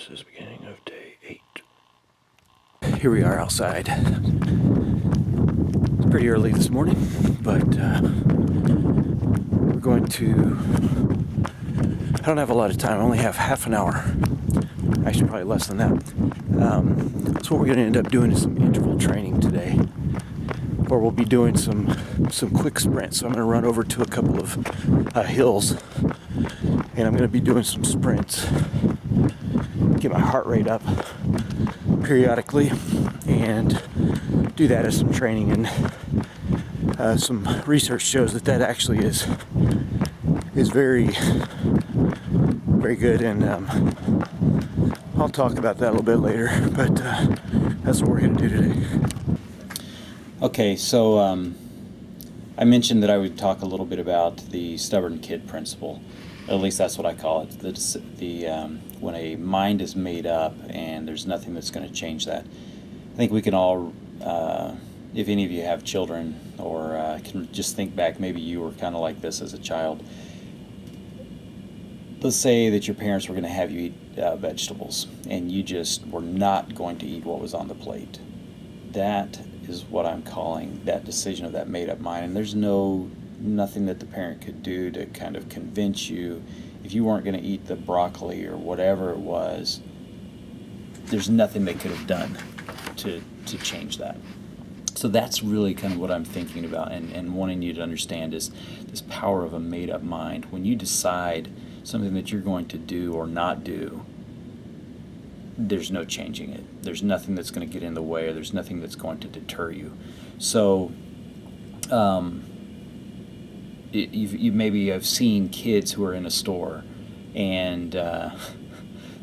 This is the beginning of day 8. Here we are outside. It's pretty early this morning, but we're going to... I don't have a lot of time. I only have half an hour. Actually, probably less than that. So what we're going to end up doing is some interval training today, where we'll be doing some quick sprints. So I'm going to run over to a couple of hills, and I'm going to be doing some sprints. Get my heart rate up periodically and do that as some training, and some research shows that actually is very good, and I'll talk about that a little bit later, but that's what we're going to do today. Okay, so I mentioned that I would talk a little bit about the stubborn kid principle. At least that's what I call it. When a mind is made up and there's nothing that's going to change that. I think we can all, if any of you have children or can just think back, maybe you were kind of like this as a child. Let's say that your parents were going to have you eat vegetables and you just were not going to eat what was on the plate. That is what I'm calling that decision of that made up mind, and there's nothing that the parent could do to kind of convince you. If you weren't going to eat the broccoli or whatever it was, there's nothing they could have done to change that. So that's really kind of what I'm thinking about and wanting you to understand is this power of a made-up mind. When you decide something that you're going to do or not do, there's no changing it. There's nothing that's going to get in the way, or there's nothing that's going to deter you. So you maybe have seen kids who are in a store, and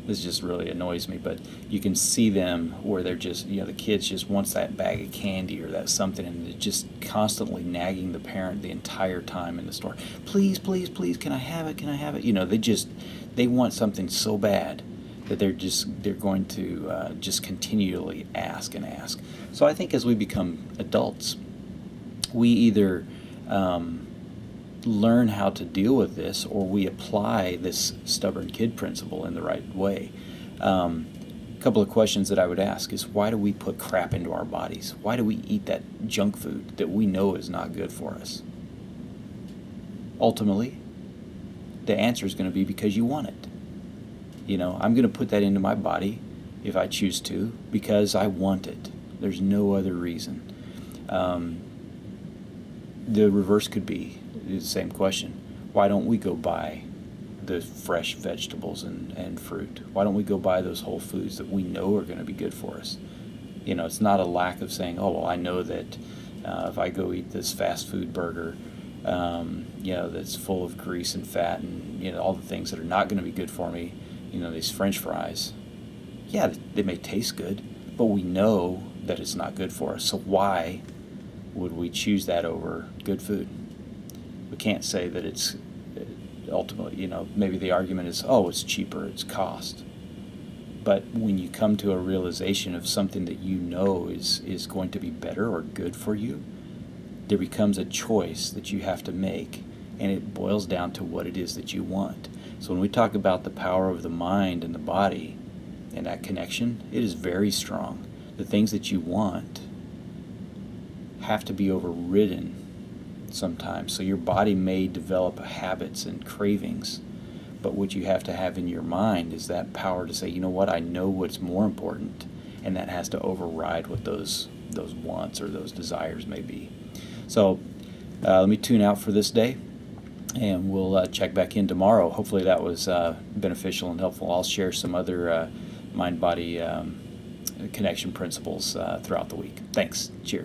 this just really annoys me, but you can see them where they're just, the kids just wants that bag of candy or that something, and they're just constantly nagging the parent the entire time in the store. Please, please, please, can I have it? Can I have it? They want something so bad that they're going to just continually ask and ask. So I think as we become adults, we either learn how to deal with this, or we apply this stubborn kid principle in the right way. A couple of questions that I would ask is, why do we put crap into our bodies? Why do we eat that junk food that we know is not good for us? Ultimately, the answer is going to be because you want it. I'm going to put that into my body if I choose to because I want it. There's no other reason. The reverse could be the same question. Why don't we go buy the fresh vegetables and fruit? Why don't we go buy those whole foods that we know are going to be good for us? It's not a lack of saying, oh, well, I know that if I go eat this fast food burger, that's full of grease and fat and, all the things that are not going to be good for me, these French fries. Yeah, they may taste good, but we know that it's not good for us. So why would we choose that over good food? We can't say that it's ultimately, maybe the argument is, oh, it's cheaper, it's cost. But when you come to a realization of something that you know is going to be better or good for you, there becomes a choice that you have to make, and it boils down to what it is that you want. So when we talk about the power of the mind and the body and that connection, it is very strong. The things that you want have to be overridden sometimes. So your body may develop habits and cravings, but what you have to have in your mind is that power to say, you know what, I know what's more important, and that has to override what those wants or those desires may be. So let me tune out for this day, and we'll check back in tomorrow. Hopefully that was beneficial and helpful. I'll share some other mind-body connection principles throughout the week. Thanks. Cheers.